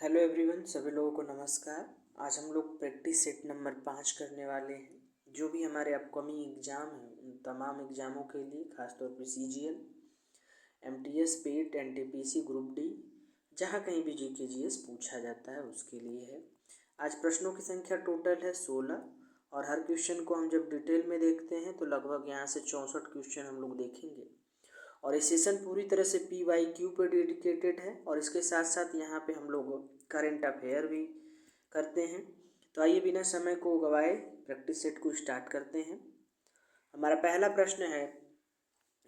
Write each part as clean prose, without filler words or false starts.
Hello everyone, सभी लोगों को नमस्कार। आज हम लोग प्रैक्टिस सेट नंबर 5 करने वाले हैं। जो भी हमारे अपकमिंग एग्ज़ाम हैं उन तमाम एग्ज़ामों के लिए, खासतौर पे CGL, MTS, पेट, NTPC, ग्रुप डी, जहाँ कहीं भी GK GS पूछा जाता है उसके लिए है। आज प्रश्नों की संख्या टोटल है 16 और हर क्वेश्चन को हम जब डिटेल में देखते हैं तो लगभग यहाँ से 64 क्वेश्चन हम लोग देखेंगे। और ये सेशन पूरी तरह से PYQ पर डेडिकेटेड है और इसके साथ साथ यहाँ पे हम लोग करंट अफेयर भी करते हैं। तो आइए बिना समय को गवाए प्रैक्टिस सेट को स्टार्ट करते हैं। हमारा पहला प्रश्न है,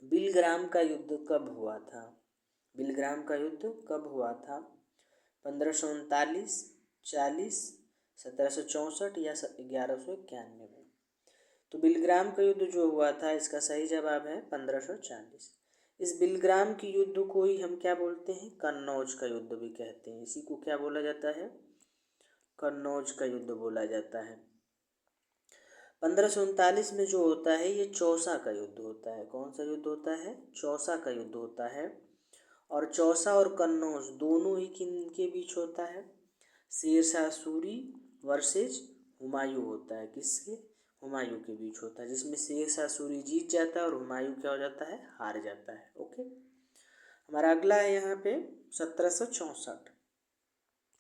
बिलग्राम का युद्ध कब हुआ था? बिलग्राम का युद्ध कब हुआ था? 1539, 40, 1764 या 1191 में? तो बिलग्राम का युद्ध जो हुआ था, इसका सही जवाब है 1540। इस बिलग्राम की युद्ध को ही हम क्या बोलते हैं? कन्नौज का युद्ध भी कहते हैं। इसी को क्या बोला जाता है? कन्नौज का युद्ध बोला जाता है। 1539 में जो होता है ये चौसा का युद्ध होता है। कौन सा युद्ध होता है? चौसा का युद्ध होता है। और चौसा और कन्नौज दोनों ही किन के बीच होता है? शेरशाह सूरी वर्सेज हुमायूं होता है। किसके? हुमायूं के बीच होता है, जिसमें शेरशाह सूरी जीत जाता है और हुमायूं क्या हो जाता है? हार जाता है। ओके, हमारा अगला है यहाँ पे 1764।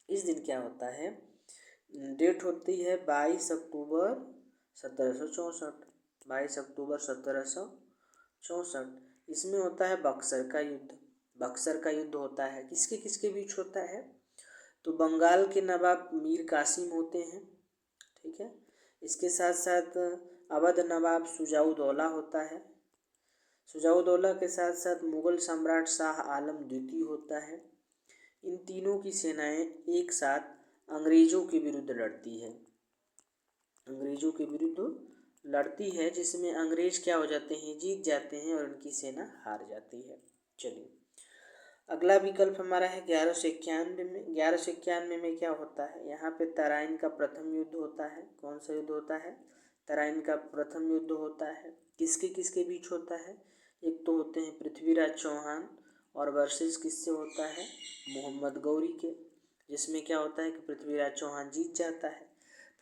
इस दिन क्या होता है? डेट होती है 22 अक्टूबर 1764। 22 अक्टूबर 1764। इसमें होता है बक्सर का युद्ध। बक्सर का युद्ध होता है, किसके किसके बीच होता है? तो बंगाल के नवाब मीर कासिम होते हैं, ठीक है। इसके साथ साथ अवध नवाब शुजाउद्दौला होता है। शुजाउद्दौला के साथ साथ मुग़ल सम्राट शाह आलम द्वितीय होता है। इन तीनों की सेनाएं एक साथ अंग्रेज़ों के विरुद्ध लड़ती है। अंग्रेज़ों के विरुद्ध लड़ती है, जिसमें अंग्रेज़ क्या हो जाते हैं? जीत जाते हैं और उनकी सेना हार जाती है। चलिए, अगला विकल्प हमारा है 1191 में। 1191 में क्या होता है? यहाँ पे तराइन का प्रथम युद्ध होता है। कौन सा युद्ध होता है? तराइन का प्रथम युद्ध होता है। किसके किसके बीच होता है? एक तो होते हैं पृथ्वीराज चौहान और वर्सेस किससे होता है? मोहम्मद गौरी के, जिसमें क्या होता है कि पृथ्वीराज चौहान जीत जाता है।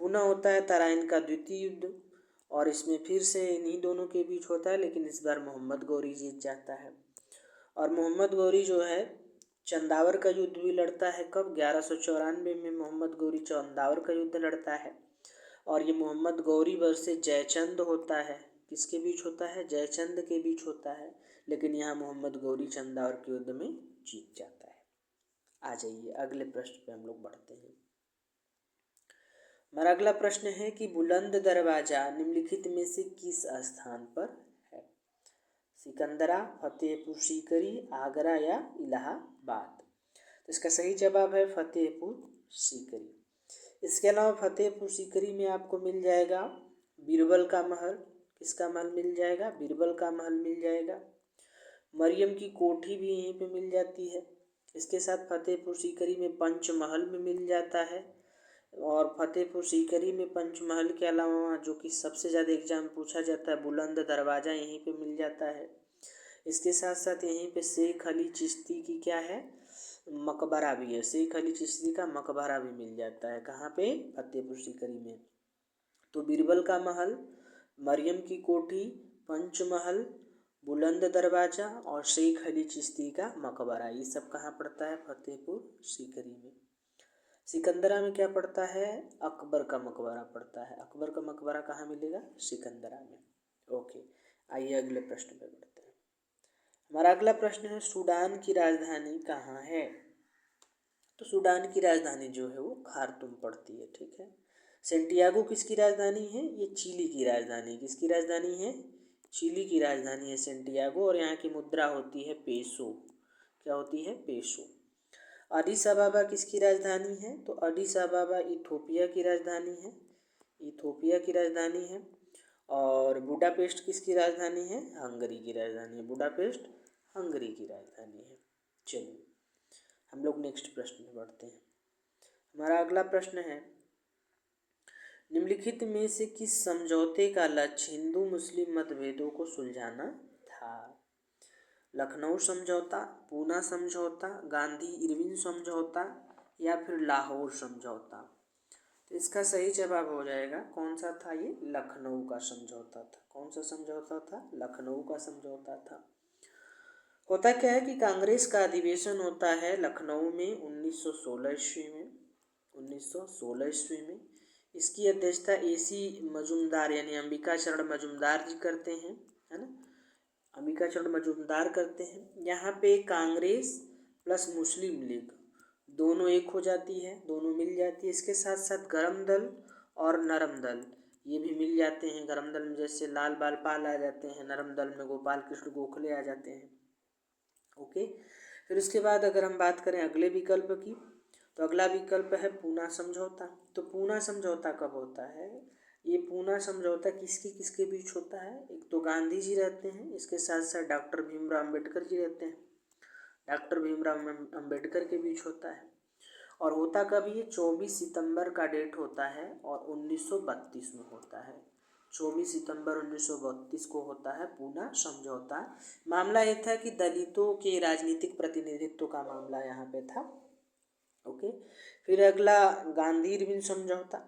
पुनः होता है तराइन का द्वितीय युद्ध और इसमें फिर से इन्हीं दोनों के बीच होता है, लेकिन इस बार मोहम्मद गौरी जीत जाता है। और मोहम्मद गौरी जो है चंदावर का युद्ध भी लड़ता है। कब? 1194 में मोहम्मद गौरी चंदावर का युद्ध लड़ता है। और ये मोहम्मद गौरी वर्सेस जयचंद होता है। किसके बीच होता है? जयचंद के बीच होता है, लेकिन यहाँ मोहम्मद गौरी चंदावर के युद्ध में जीत जाता है। आ जाइए अगले प्रश्न पे हम लोग बढ़ते हैं। हमारा अगला प्रश्न है कि बुलंद दरवाजा निम्नलिखित में से किस स्थान पर है? सिकंदरा, फतेहपुर सीकरी, आगरा या इलाहाबाद? तो इसका सही जवाब है फतेहपुर सीकरी। इसके अलावा फतेहपुर सीकरी में आपको मिल जाएगा बीरबल का महल। किसका महल मिल जाएगा? बीरबल का महल मिल जाएगा। मरियम की कोठी भी यहीं पे मिल जाती है। इसके साथ फतेहपुर सीकरी में पंचमहल में मिल जाता है। और फतेहपुर सीकरी में पंचमहल के अलावा जो कि सबसे ज़्यादा एग्जाम पूछा जाता है, बुलंद दरवाज़ा, यहीं पे मिल जाता है। इसके साथ साथ यहीं पे शेख अली चिश्ती की क्या है? मकबरा भी है। शेख अली चिश्ती का मकबरा भी मिल जाता है। कहाँ पे? फतेहपुर सीकरी में। तो बीरबल का महल, मरियम की कोठी, पंचमहल, बुलंद दरवाज़ा और शेख अली चिश्ती का मकबरा, ये सब कहाँ पड़ता है? फतेहपुर सीकरी में। सिकंदरा में क्या पड़ता है? अकबर का मकबरा पड़ता है। अकबर का मकबरा कहाँ मिलेगा? सिकंदरा में। ओके, आइए अगले प्रश्न पे बढ़ते हैं। हमारा अगला प्रश्न है, सूडान की राजधानी कहाँ है? तो सूडान की राजधानी जो है वो खार्तूम पड़ती है, ठीक है। सेंटियागो किसकी राजधानी है? ये चिली की राजधानी। किसकी राजधानी है? चिली की राजधानी है सेंटियागो। और यहाँ की मुद्रा होती है पेसो। क्या होती है? पेसो। अडिस अबाबा किसकी राजधानी है? तो अडिस अबाबा इथोपिया की राजधानी है। इथोपिया की राजधानी है। और बुडापेस्ट किसकी राजधानी है? हंगरी की राजधानी है। बुडापेस्ट हंगरी की राजधानी है। चलिए हम लोग नेक्स्ट प्रश्न में बढ़ते हैं। हमारा अगला प्रश्न है, निम्नलिखित में से किस समझौते का लक्ष्य हिंदू मुस्लिम मतभेदों को सुलझाना था? लखनऊ समझौता, पूना समझौता, गांधी इरविन समझौता या फिर लाहौर समझौता। तो इसका सही जवाब हो जाएगा कौन सा था, ये लखनऊ का समझौता था। कौन सा समझौता था, लखनऊ का समझौता था। होता क्या है कि कांग्रेस का अधिवेशन होता है लखनऊ में 1916 ईस्वी में। 1916 ईस्वी में इसकी अध्यक्षता AC मजूमदार यानी अंबिका चरण मजूमदार जी करते हैं, है ना। अंबिका चरण मजूमदार करते हैं। यहाँ पे कांग्रेस प्लस मुस्लिम लीग दोनों एक हो जाती है, दोनों मिल जाती है। इसके साथ साथ गरम दल और नरम दल ये भी मिल जाते हैं। गरम दल में जैसे लाल बाल पाल आ जाते हैं, नरम दल में गोपाल कृष्ण गोखले आ जाते हैं। ओके, फिर उसके बाद अगर हम बात करें अगले विकल्प की, तो अगला विकल्प है पूना समझौता। तो पूना समझौता कब होता है, ये पूना समझौता किसके किसके बीच होता है। एक तो गांधी जी रहते हैं, इसके साथ साथ डॉक्टर भीमराव अम्बेडकर जी रहते हैं। डॉक्टर भीमराव अम्बेडकर के बीच होता है। और होता कब, ये 24 सितंबर का डेट होता है और 1932 में होता है। 24 सितंबर 1932 को होता है पूना समझौता। मामला ये था कि दलितों के राजनीतिक प्रतिनिधित्व का मामला यहाँ पे था। ओके, फिर अगला गांधी इरविन समझौता।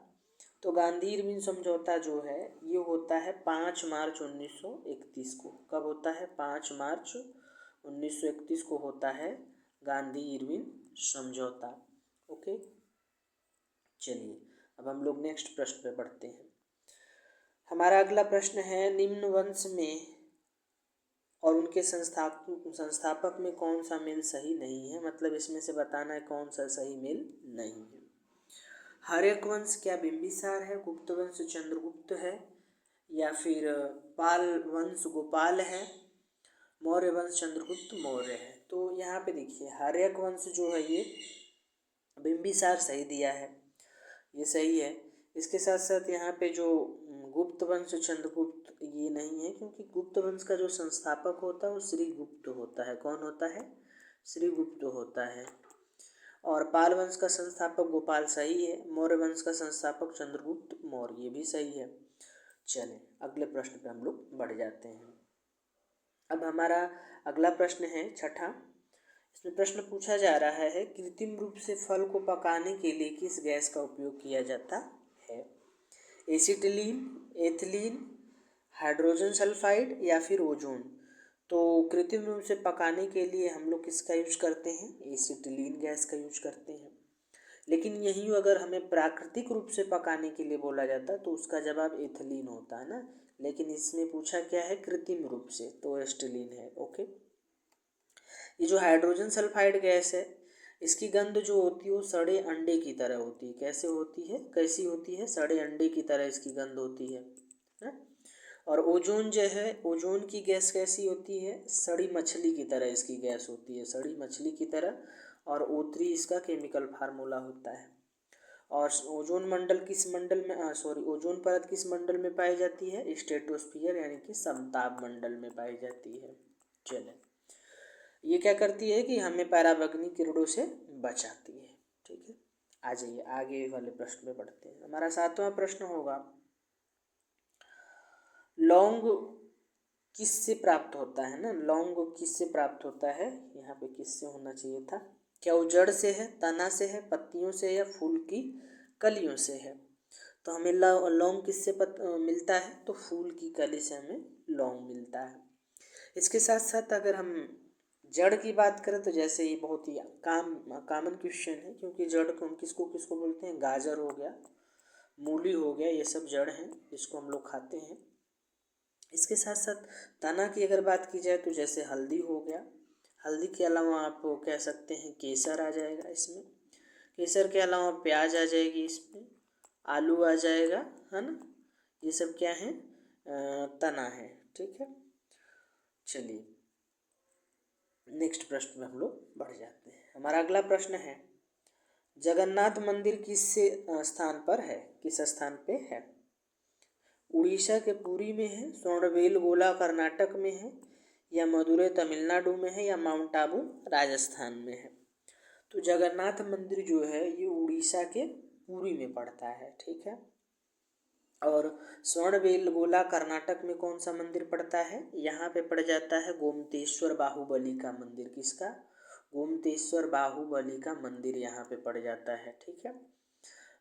तो गांधी इरविन समझौता जो है ये होता है 5 मार्च 1931 को। कब होता है, 5 मार्च 1931 को होता है गांधी इरविन समझौता। ओके, चलिए अब हम लोग नेक्स्ट प्रश्न पे बढ़ते हैं। हमारा अगला प्रश्न है निम्न वंश में और उनके संस्थापक में कौन सा मेल सही नहीं है। मतलब इसमें से बताना है कौन सा सही मेल नहीं है। हर्यक वंश क्या बिंबिसार है, गुप्त वंश चंद्रगुप्त है, या फिर पाल वंश गोपाल है, मौर्य वंश चंद्रगुप्त मौर्य है। तो यहाँ पे देखिए हर्यक वंश जो है ये बिंबिसार सही दिया है, ये सही है। इसके साथ साथ यहाँ पे जो गुप्त वंश चंद्रगुप्त ये नहीं है, क्योंकि गुप्त वंश का जो संस्थापक होता है वो श्री गुप्त होता है। कौन होता है, श्री गुप्त होता है। और पाल वंश का संस्थापक गोपाल सही है। मौर्य वंश का संस्थापक चंद्रगुप्त मौर्य ये भी सही है। चलें अगले प्रश्न पे हम लोग बढ़ जाते हैं। अब हमारा अगला प्रश्न है छठा। इसमें प्रश्न पूछा जा रहा है कृत्रिम रूप से फल को पकाने के लिए किस गैस का उपयोग किया जाता है। एसिटिलीन, एथिलीन, हाइड्रोजन सल्फाइड या फिर ओजोन। तो कृत्रिम रूप से पकाने के लिए हम लोग किसका यूज करते हैं, एसिटिलीन गैस का यूज करते हैं। लेकिन यही अगर हमें प्राकृतिक रूप से पकाने के लिए बोला जाता तो उसका जवाब एथिलीन होता है ना। लेकिन इसमें पूछा क्या है, कृत्रिम रूप से, तो एसिटिलीन है। ओके, ये जो हाइड्रोजन सल्फाइड गैस है इसकी गंध जो होती है वो सड़े अंडे की तरह होती है। कैसे होती है, कैसी होती है, सड़े अंडे की तरह इसकी गंध होती है ना। और ओजोन जो है, ओजोन की गैस कैसी होती है, सड़ी मछली की तरह इसकी गैस होती है, सड़ी मछली की तरह। और O3 इसका केमिकल फार्मूला होता है। और ओजोन मंडल किस मंडल में, ओजोन परत किस मंडल में पाई जाती है, स्ट्रेटोस्फियर यानी कि समताप मंडल में पाई जाती है। चलें, ये क्या करती है कि हमें पराबैंगनी किरणों से बचाती है। ठीक है, आ जाइए आगे वाले प्रश्न में बढ़ते हैं। हमारा 7वां प्रश्न होगा लौंग किससे प्राप्त होता है ना। लौंग किससे प्राप्त होता है, यहाँ पे किससे होना चाहिए था। क्या वो जड़ से है, तना से है, पत्तियों से, या फूल की कलियों से है। तो हमें लौंग किससे मिलता है, तो फूल की कली से हमें लौंग मिलता है। इसके साथ साथ अगर हम जड़ की बात करें तो जैसे ये बहुत ही कॉमन क्वेश्चन है, क्योंकि जड़ को हम किसको किसको बोलते हैं, गाजर हो गया, मूली हो गया, ये सब जड़ हैं, इसको हम लोग खाते हैं। इसके साथ साथ तना की अगर बात की जाए तो जैसे हल्दी हो गया, हल्दी के अलावा आप कह सकते हैं केसर आ जाएगा इसमें, केसर के अलावा प्याज आ जाएगी इसमें, आलू आ जाएगा, है ना। ये सब क्या है, तना है। ठीक है, चलिए नेक्स्ट प्रश्न में हम लोग बढ़ जाते हैं। हमारा अगला प्रश्न है जगन्नाथ मंदिर किस स्थान पर है, किस स्थान पे है। उड़ीसा के पुरी में है, श्रवणबेलगोला कर्नाटक में है, या मदुरै तमिलनाडु में है, या माउंट आबू राजस्थान में है। तो जगन्नाथ मंदिर जो है ये उड़ीसा के पुरी में पड़ता है। ठीक है, और श्रवणबेलगोला कर्नाटक में कौन सा मंदिर पड़ता है, यहाँ पे पड़ जाता है गोमतेश्वर बाहुबली का मंदिर। किसका, गोमतेश्वर बाहुबली का मंदिर यहाँ पे पड़ जाता है। ठीक है।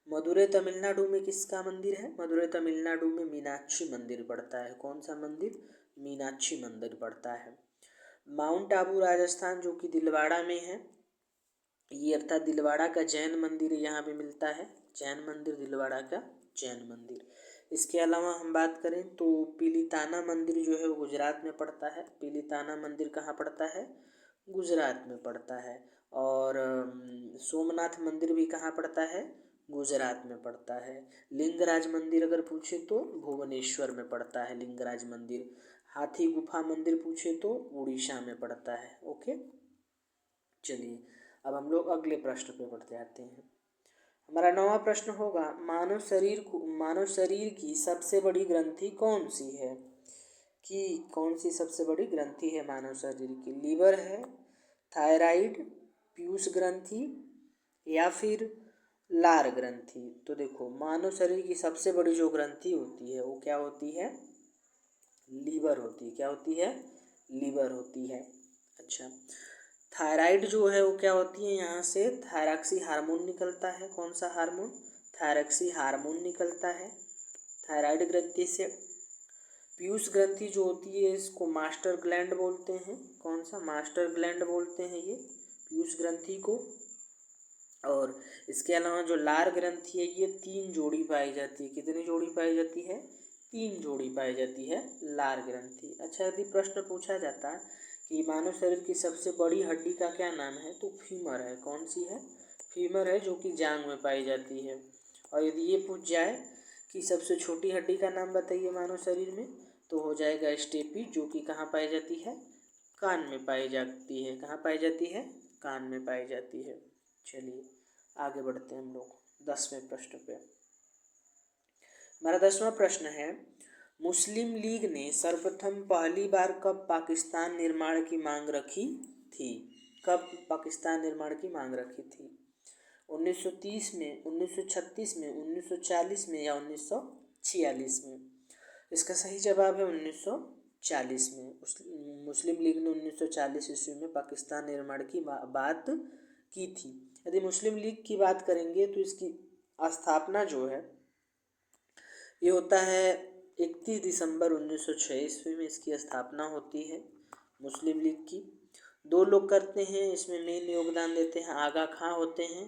मदुरै तमिलनाडु में किसका मंदिर है? मदुरै तमिलनाडु में मीनाक्षी मंदिर पड़ता है। कौन सा मंदिर? मीनाक्षी मंदिर पड़ता है। माउंट आबू राजस्थान जो कि दिलवाड़ा में है, ये अर्थात दिलवाड़ा का जैन मंदिर यहाँ पे मिलता है। जैन मंदिर, दिलवाड़ा का जैन मंदिर। इसके अलावा हम बात करें तो पीलीताना मंदिर जो है वो गुजरात में पड़ता है। पीलीताना मंदिर कहाँ पड़ता है? गुजरात में पड़ता है। और सोमनाथ मंदिर भी कहाँ पड़ता है? गुजरात में पड़ता है। लिंगराज मंदिर अगर पूछे तो भुवनेश्वर में पड़ता है लिंगराज मंदिर। हाथी गुफा मंदिर पूछे तो उड़ीसा में पड़ता है। ओके, चलिए अब हम लोग अगले प्रश्न पे बढ़ते आते हैं। हमारा 9वां प्रश्न होगा, मानव शरीर की सबसे बड़ी ग्रंथि कौन सी है? कि कौन सी सबसे बड़ी ग्रंथि है मानव शरीर की? लीवर है, थायराइड, पीयूष ग्रंथि या फिर लार ग्रंथि? तो देखो, मानव शरीर की सबसे बड़ी जो ग्रंथि होती है वो क्या होती है? लीवर होती है। क्या होती है? लीवर होती है। अच्छा, थायराइड जो है वो क्या होती है? यहाँ से थायरॉक्सी हार्मोन निकलता है। कौन सा हार्मोन? थायरॉक्सी हार्मोन निकलता है थायराइड ग्रंथि से। पीयूष ग्रंथि जो होती है इसको मास्टर ग्लैंड बोलते हैं। कौन सा? मास्टर ग्लैंड बोलते हैं ये पीयूष ग्रंथि को। और इसके अलावा जो लार ग्रंथि है ये 3 जोड़ी पाई जाती है। कितनी जोड़ी पाई जाती है? 3 जोड़ी पाई जाती है लार ग्रंथि। अच्छा, यदि प्रश्न पूछा जाता है कि मानव शरीर की सबसे बड़ी हड्डी का क्या नाम है, तो फीमर है। कौन सी है? फीमर है, जो कि जांघ में पाई जाती है। और यदि ये पूछ जाए कि सबसे छोटी हड्डी का नाम बताइए मानव शरीर में, तो हो जाएगा स्टेपी, जो कि कहाँ पाई जाती है? कान में पाई जाती है। कहाँ पाई जाती है? कान में पाई जाती है। चलिए आगे बढ़ते हैं हम लोग 10वें प्रश्न पे। हमारा 10वां प्रश्न है, मुस्लिम लीग ने सर्वप्रथम पहली बार कब पाकिस्तान निर्माण की मांग रखी थी? कब पाकिस्तान निर्माण की मांग रखी थी? 1930 में, 1936 में, 1940 में या 1946 में? इसका सही जवाब है 1940 में। मुस्लिम लीग ने 1940 ईस्वी में पाकिस्तान निर्माण की बात की थी। यदि मुस्लिम लीग की बात करेंगे तो इसकी स्थापना जो है ये होता है 31 दिसंबर 1906 ईस्वी में इसकी स्थापना होती है मुस्लिम लीग की। 2 लोग करते हैं इसमें मेन योगदान देते हैं। आगा खां होते हैं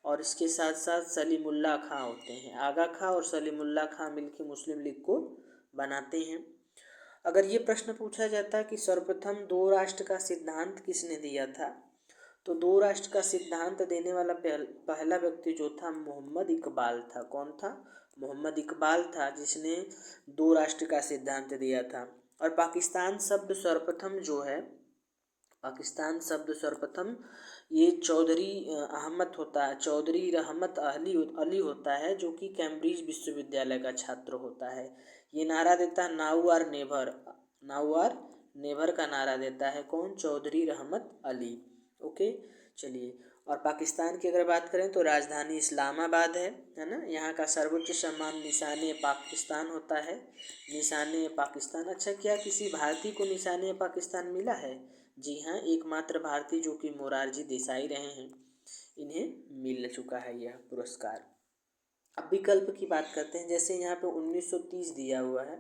और इसके साथ साथ सलीमुल्लाह खां होते हैं। आगा खां और सलीमुल्लाह खां मिलकर मुस्लिम लीग को बनाते हैं। अगर ये प्रश्न पूछा जाता है कि सर्वप्रथम 2 राष्ट्र का सिद्धांत किसने दिया था, तो 2 राष्ट्र का सिद्धांत देने वाला पहला व्यक्ति जो था मोहम्मद इकबाल था। कौन था? मोहम्मद इकबाल था, जिसने 2 राष्ट्र का सिद्धांत दिया था। और पाकिस्तान शब्द सर्वप्रथम ये चौधरी रहमत अली होता है, जो कि कैम्ब्रिज विश्वविद्यालय का छात्र होता है। ये नारा देता है नाउ आर नेवर का नारा देता है। कौन? चौधरी रहमत अली। ओके, चलिए। और पाकिस्तान की अगर बात करें तो राजधानी इस्लामाबाद है ना। यहाँ का सर्वोच्च सम्मान निशान पाकिस्तान होता है, निशान पाकिस्तान। अच्छा, क्या किसी भारतीय को निशान पाकिस्तान मिला है? जी हाँ, एकमात्र भारतीय जो कि मोरारजी देसाई रहे हैं, इन्हें मिल चुका है यह पुरस्कार। अब विकल्प की बात करते हैं। जैसे यहाँ पे 1930 दिया हुआ है,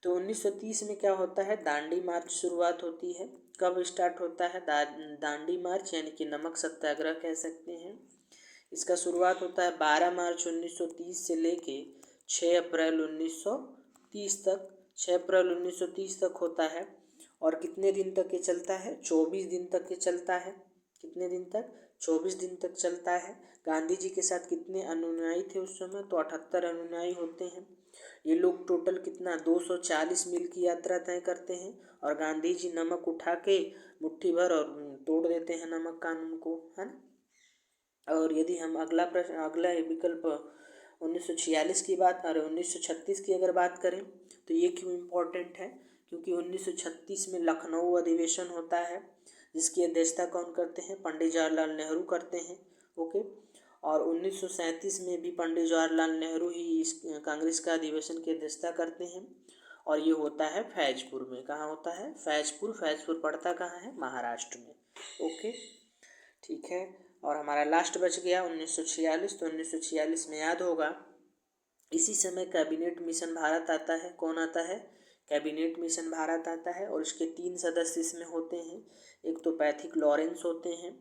तो 1930 में क्या होता है? दांडी मार्च शुरुआत होती है। कब स्टार्ट होता है दांडी मार्च? यानी कि नमक सत्याग्रह कह सकते हैं। इसका शुरुआत होता है 12 मार्च 1930 से लेके 6 अप्रैल 1930 तक। 6 अप्रैल 1930 तक होता है। और कितने दिन तक ये चलता है? 24 दिन तक ये चलता है। कितने दिन तक? 24 दिन तक चलता है। गांधी जी के साथ कितने अनुयायी थे उस समय? तो 78 अनुयायी होते हैं। ये लोग टोटल कितना 240 मील की यात्रा तय करते हैं। और गांधी जी नमक उठा के मुट्ठी भर और तोड़ देते हैं नमक कानून को, है ना। और यदि हम अगला विकल्प 1946 की बात और 1936 की अगर बात करें, तो ये क्यों इम्पोर्टेंट है? क्योंकि 1936 में लखनऊ अधिवेशन होता है, जिसकी अध्यक्षता कौन करते हैं? पंडित जवाहरलाल नेहरू करते हैं। ओके। और 1937 में भी पंडित जवाहरलाल नेहरू ही इस कांग्रेस का अधिवेशन की अध्यक्षता करते हैं। और ये होता है फैजपुर में। कहाँ होता है? फैजपुर पड़ता कहाँ है? महाराष्ट्र में। ओके, ठीक है। और हमारा लास्ट बच गया 1946। तो 1946 में याद होगा इसी समय कैबिनेट मिशन भारत आता है। कौन आता है? कैबिनेट मिशन भारत आता है और इसके 3 सदस्य इसमें होते हैं। एक तो पैथिक लॉरेंस होते हैं,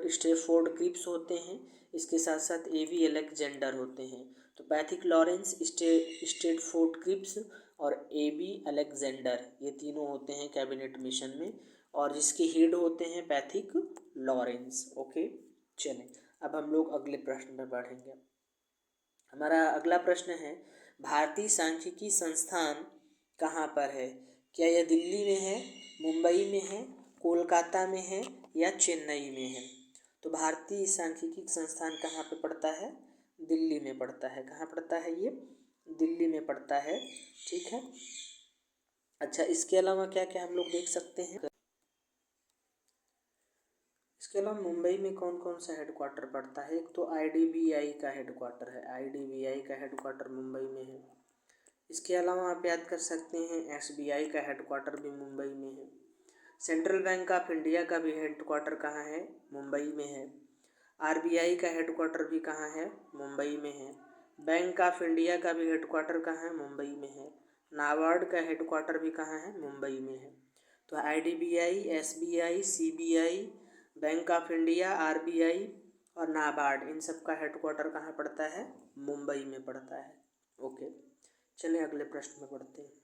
स्टेफोर्ड क्रिप्स होते हैं, इसके साथ साथ एवी अलेक्जेंडर होते हैं। तो पैथिक लॉरेंस, स्टेटफोर्ड क्रिप्स और एवी अलेक्जेंडर, ये तीनों होते हैं कैबिनेट मिशन में और जिसके हेड होते हैं पैथिक लॉरेंस। ओके, चलें अब हम लोग अगले प्रश्न में बढ़ेंगे। हमारा अगला प्रश्न है, भारतीय सांख्यिकी संस्थान कहाँ पर है? क्या यह दिल्ली में है, मुंबई में है, कोलकाता में है या चेन्नई में है? तो भारतीय सांख्यिकी संस्थान कहाँ पे पड़ता है? दिल्ली में पड़ता है। कहाँ पड़ता है ये? दिल्ली में पड़ता है, ठीक है। अच्छा, इसके अलावा क्या क्या हम लोग देख सकते हैं? इसके अलावा मुंबई में कौन कौन सा हेडक्वार्टर पड़ता है? एक तो IDBI का हेडक्वार्टर है, IDBI का हेडक्वार्टर मुंबई में है। इसके अलावा आप याद कर सकते हैं SBI का हेडक्वार्टर भी मुंबई में है। सेंट्रल बैंक ऑफ इंडिया का भी हेडक्वार्टर कहाँ है? मुंबई में है। RBI का हेडक्वार्टर भी कहाँ है? मुंबई में है। बैंक ऑफ इंडिया का भी हेडक्वार्टर कहाँ है? मुंबई में है। नाबार्ड का हेडक्वार्टर भी कहाँ है? मुंबई में है। तो IDBI, SBI, CBI, bank of India, RBI और नाबार्ड, इन सब का हेडक्वार्टर कहाँ पड़ता है? मुंबई में पड़ता है। ओके, चलिए अगले प्रश्न में पढ़ते हैं।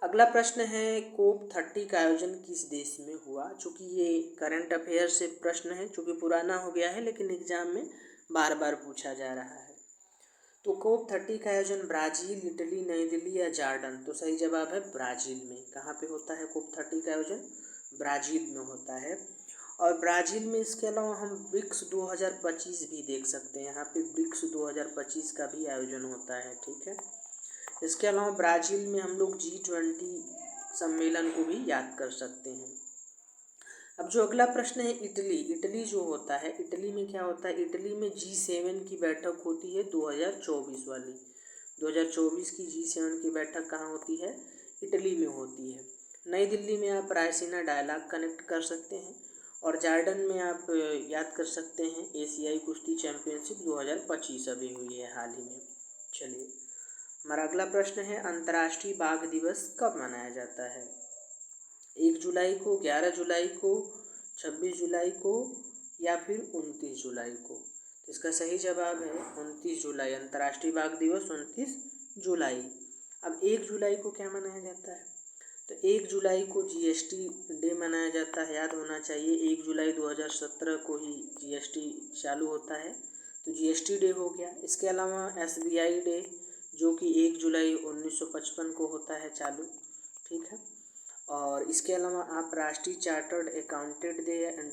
अगला प्रश्न है, कोप 30 का आयोजन किस देश में हुआ? चूँकि ये करंट अफेयर से प्रश्न है, चूँकि पुराना हो गया है लेकिन एग्जाम में बार बार पूछा जा रहा है। तो कोप 30 का आयोजन ब्राज़ील, इटली, नई दिल्ली या जॉर्डन? तो सही जवाब है ब्राज़ील में। कहाँ पे होता है कोप 30 का आयोजन? ब्राज़ील में होता है। और ब्राज़ील में इसके अलावा हम ब्रिक्स 2025 भी देख सकते हैं। यहाँ पे ब्रिक्स 2025 का भी आयोजन होता है, ठीक है। इसके अलावा ब्राज़ील में हम लोग G20 सम्मेलन को भी याद कर सकते हैं। अब जो अगला प्रश्न है, इटली जो होता है, इटली में क्या होता है? इटली में G7 की बैठक होती है 2024 वाली। 2024 की G7 की बैठक कहाँ होती है? इटली में होती है। नई दिल्ली में आप रायसीना डायलॉग कनेक्ट कर सकते हैं और जॉर्डन में आप याद कर सकते हैं एशियाई कुश्ती चैंपियनशिप 2025 अभी हुई है हाल ही में। चलिए हमारा अगला प्रश्न है, अंतर्राष्ट्रीय बाघ दिवस कब मनाया जाता है? 1 जुलाई को, 11 जुलाई को, 26 जुलाई को या फिर 29 जुलाई को? तो इसका सही जवाब है 29 जुलाई। अंतर्राष्ट्रीय बाघ दिवस 29 जुलाई। अब 1 जुलाई को क्या मनाया जाता है? तो 1 जुलाई को GST डे मनाया जाता है, याद होना चाहिए। 1 जुलाई 2017 को ही GST चालू होता है, तो GST डे हो गया। इसके अलावा SBI डे जो कि 1 जुलाई 1955 को होता है चालू, ठीक है। और इसके अलावा आप राष्ट्रीय चार्टर्ड अकाउंटेंट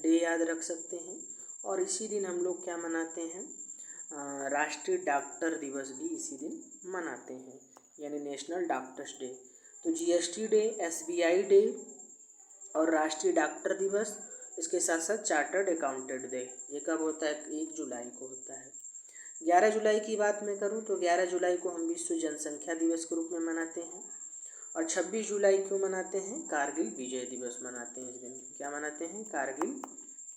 डे याद रख सकते हैं। और इसी दिन हम लोग क्या मनाते हैं? राष्ट्रीय डॉक्टर दिवस भी इसी दिन मनाते हैं, यानी नेशनल डॉक्टर्स डे। तो GST डे, SBI डे और राष्ट्रीय डॉक्टर दिवस, इसके साथ साथ चार्टर्ड अकाउंटेंट डे, ये कब होता है? 1 जुलाई को होता है। 11 जुलाई की बात मैं करूं तो 11 जुलाई को हम विश्व जनसंख्या दिवस के रूप में मनाते हैं। और 26 जुलाई क्यों मनाते हैं? कारगिल विजय दिवस मनाते हैं इस दिन। क्या मनाते हैं? कारगिल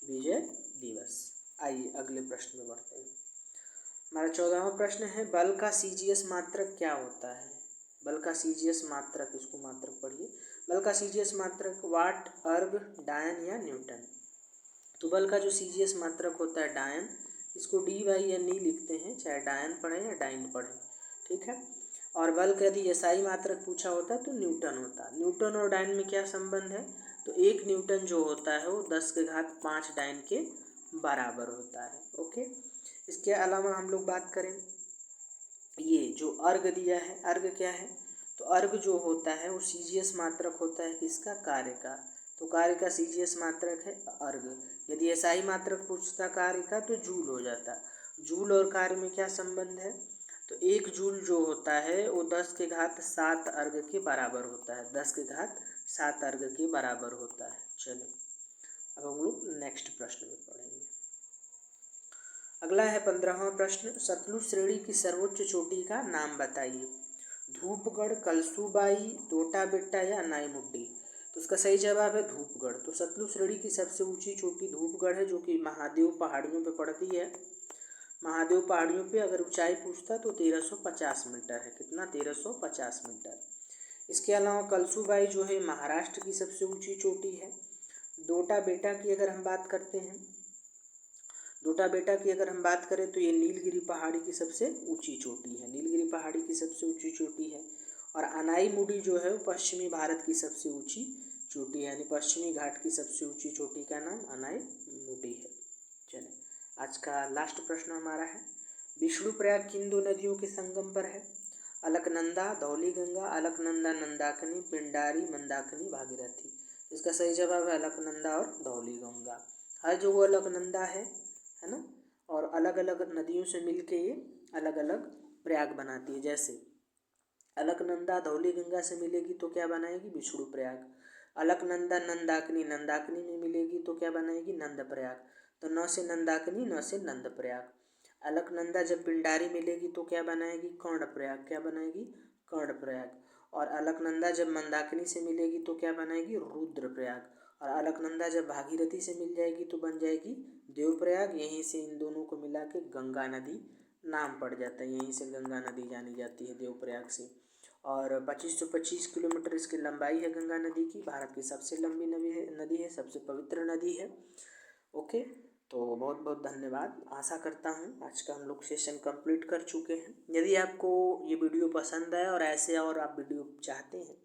विजय दिवस। आइए अगले प्रश्न में बढ़ते हैं। हमारा 14वां प्रश्न है, बल का CGS मात्रक क्या होता है? बल का CGS मात्रक, इसको मात्रक पढ़िए। बल का CGS मात्रक वाट, अर्ग, डायन या न्यूटन? तो बल का जो CGS मात्रक होता है डायन, इसको DYNE लिखते हैं, चाहे डायन पढ़े या डाइन पढ़े, ठीक है। और बल का यदि SI मात्रक पूछा होता तो न्यूटन होता। न्यूटन और डायन में क्या संबंध है? तो 1 न्यूटन जो होता है वो 10⁵ डायन के बराबर होता है। ओके, इसके अलावा हम लोग बात करें, ये जो अर्घ दिया है, अर्घ क्या है? तो अर्घ जो होता है वो CGS मात्रक होता है किसका? कार्य का। तो कार्य का CGS मात्रक है अर्घ। यदि SI मात्रक पूछता कार्य का तो जूल हो जाता। जूल और कार्य में क्या संबंध है? तो 1 जूल जो होता है वो 10�7 अर्घ के बराबर होता है, 10�7 अर्घ के बराबर होता है। चलिए अब हम लोग नेक्स्ट प्रश्न में पढ़ेंगे। अगला है 15वां प्रश्न, सतलुज श्रेणी की सर्वोच्च चोटी का नाम बताइए। धूपगढ़, कलसूबाई, तोटा बेट्टा या नाईमुड्डी? तो उसका सही जवाब है धूपगढ़। तो सतलुज श्रेणी की सबसे ऊंची चोटी धूपगढ़ है, जो कि महादेव पहाड़ियों पे पड़ती है। महादेव पहाड़ियों पे अगर ऊंचाई पूछता तो 1350 मीटर है। कितना? 1350 मीटर। इसके अलावा कलसूबाई जो है महाराष्ट्र की सबसे ऊंची चोटी है। डोटा बेटा की अगर हम बात करते हैं, डोटा बेटा की अगर हम बात करें तो ये नीलगिरी पहाड़ी की सबसे ऊंची चोटी है। नीलगिरी पहाड़ी की सबसे ऊंची चोटी है। और अनाई मुडी जो है वो पश्चिमी भारत की सबसे ऊंची चोटी है, यानी पश्चिमी घाट की सबसे ऊंची चोटी का नाम अनाई मुडी है। चलिए, आज का लास्ट प्रश्न हमारा है, विष्णुप्रयाग किन दो नदियों के संगम पर है? अलकनंदा धौलीगंगा, अलकनंदा नंदाकिनी, पिंडारी मंदाकिनी भागीरथी। इसका सही जवाब है अलकनंदा और धौलीगंगा। हर जो वो अलकनंदा है ना, और अलग अलग नदियों से मिलके ये अलग अलग प्रयाग बनाती है। जैसे अलकनंदा धौलीगंगा से मिलेगी तो क्या बनाएगी? विष्णु प्रयाग। अलकनंदा नंदाकिनी नंदाकिनी में मिलेगी तो क्या बनाएगी? नंद प्रयाग। तो न से नंदाकिनी, न से नंद प्रयाग। अलकनंदा जब पिंडारी मिलेगी तो क्या बनाएगी? कर्ण प्रयाग। क्या बनाएगी? कर्ण प्रयाग। और अलकनंदा जब मंदाकिनी से मिलेगी तो क्या बनाएगी? रुद्र प्रयाग। और अलकनंदा जब भागीरथी से मिल जाएगी तो बन जाएगी देवप्रयाग। यहीं से इन दोनों को मिला के गंगा नदी नाम पड़ जाता है, यहीं से गंगा नदी जानी जाती है देवप्रयाग से। और 2525 किलोमीटर इसकी लंबाई है गंगा नदी की। भारत की सबसे लंबी नदी है, सबसे पवित्र नदी है। ओके, तो बहुत बहुत धन्यवाद। आशा करता हूँ आज का हम लोग सेशन कंप्लीट कर चुके हैं। यदि आपको ये वीडियो पसंद आए और ऐसे और आप वीडियो चाहते हैं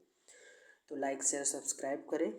तो लाइक शेयर सब्सक्राइब करें।